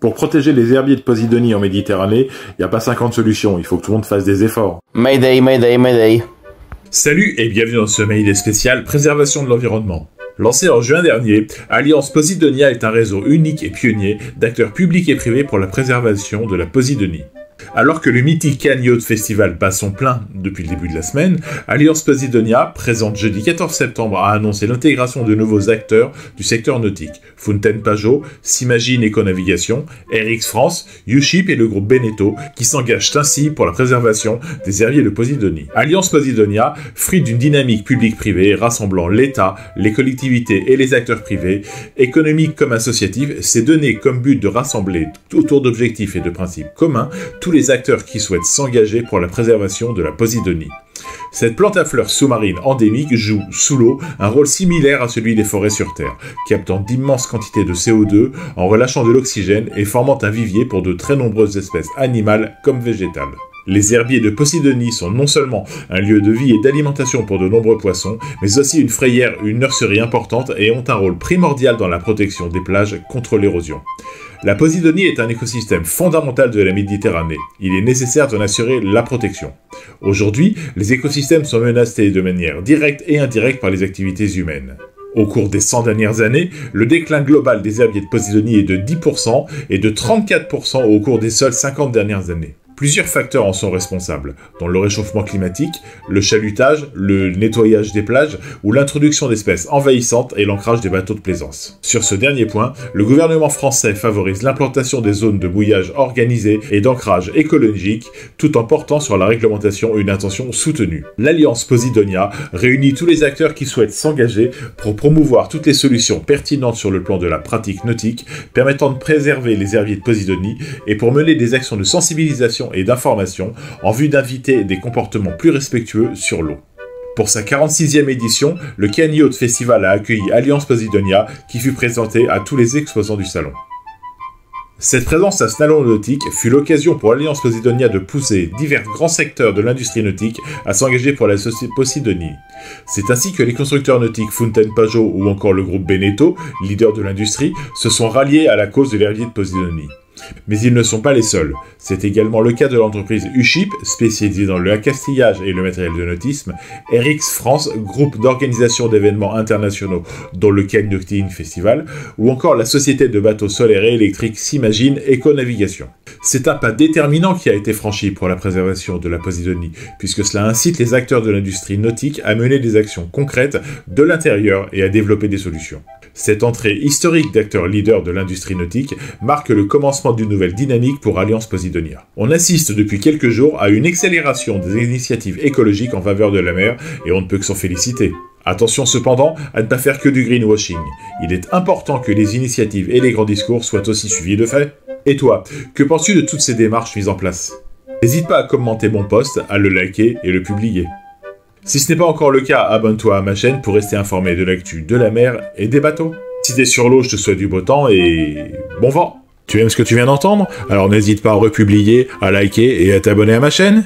Pour protéger les herbiers de Posidonie en Méditerranée, il n'y a pas 50 solutions, il faut que tout le monde fasse des efforts. Mayday, mayday, mayday. Salut et bienvenue dans ce Mayday spécial préservation de l'environnement. Lancé en juin dernier, Alliance Posidonia est un réseau unique et pionnier d'acteurs publics et privés pour la préservation de la Posidonie. Alors que le mythique Cannes Yacht Festival bat son plein depuis le début de la semaine, Alliance Posidonia, présente jeudi 14 septembre, a annoncé l'intégration de nouveaux acteurs du secteur nautique. Fountaine Pajot, S'Imagine Éco-Navigation, RX France, U-Ship et le groupe Beneteau, qui s'engagent ainsi pour la préservation des herbiers de Posidonie. Alliance Posidonia, fruit d'une dynamique publique-privée rassemblant l'État, les collectivités et les acteurs privés, économiques comme associatifs, s'est donné comme but de rassembler autour d'objectifs et de principes communs tous les acteurs qui souhaitent s'engager pour la préservation de la Posidonie. Cette plante à fleurs sous-marine endémique joue, sous l'eau, un rôle similaire à celui des forêts sur Terre, captant d'immenses quantités de CO2 en relâchant de l'oxygène et formant un vivier pour de très nombreuses espèces animales comme végétales. Les herbiers de Posidonie sont non seulement un lieu de vie et d'alimentation pour de nombreux poissons, mais aussi une frayère, une nurserie importante et ont un rôle primordial dans la protection des plages contre l'érosion. La Posidonie est un écosystème fondamental de la Méditerranée. Il est nécessaire d'en assurer la protection. Aujourd'hui, les écosystèmes sont menacés de manière directe et indirecte par les activités humaines. Au cours des 100 dernières années, le déclin global des herbiers de Posidonie est de 10% et de 34% au cours des seules 50 dernières années. Plusieurs facteurs en sont responsables, dont le réchauffement climatique, le chalutage, le nettoyage des plages ou l'introduction d'espèces envahissantes et l'ancrage des bateaux de plaisance. Sur ce dernier point, le gouvernement français favorise l'implantation des zones de mouillage organisées et d'ancrage écologique, tout en portant sur la réglementation une intention soutenue. L'Alliance Posidonia réunit tous les acteurs qui souhaitent s'engager pour promouvoir toutes les solutions pertinentes sur le plan de la pratique nautique, permettant de préserver les herbiers de Posidonie et pour mener des actions de sensibilisation et d'information en vue d'inviter des comportements plus respectueux sur l'eau. Pour sa 46e édition, le Cannes Yacht Festival a accueilli Alliance Posidonia qui fut présenté à tous les exposants du salon. Cette présence à Salon Nautique fut l'occasion pour Alliance Posidonia de pousser divers grands secteurs de l'industrie nautique à s'engager pour la Posidonie. C'est ainsi que les constructeurs nautiques Fountaine Pajot ou encore le groupe Beneteau, leader de l'industrie, se sont ralliés à la cause de l'herbier de Posidonie. Mais ils ne sont pas les seuls. C'est également le cas de l'entreprise U-Ship, spécialisée dans le accastillage et le matériel de nautisme, RX France, groupe d'organisation d'événements internationaux dont le Cannes Yacht Festival, ou encore la société de bateaux solaires et électriques S'Imagine Éco-Navigation. C'est un pas déterminant qui a été franchi pour la préservation de la Posidonie, puisque cela incite les acteurs de l'industrie nautique à mener des actions concrètes de l'intérieur et à développer des solutions. Cette entrée historique d'acteurs leaders de l'industrie nautique marque le commencement d'une nouvelle dynamique pour Alliance Posidonia. On assiste depuis quelques jours à une accélération des initiatives écologiques en faveur de la mer et on ne peut que s'en féliciter. Attention cependant à ne pas faire que du greenwashing. Il est important que les initiatives et les grands discours soient aussi suivis de faits. Et toi, que penses-tu de toutes ces démarches mises en place? N'hésite pas à commenter mon post, à le liker et le publier. Si ce n'est pas encore le cas, abonne-toi à ma chaîne pour rester informé de l'actu de la mer et des bateaux. Si t'es sur l'eau, je te souhaite du beau temps et bon vent. Tu aimes ce que tu viens d'entendre? Alors n'hésite pas à republier, à liker et à t'abonner à ma chaîne.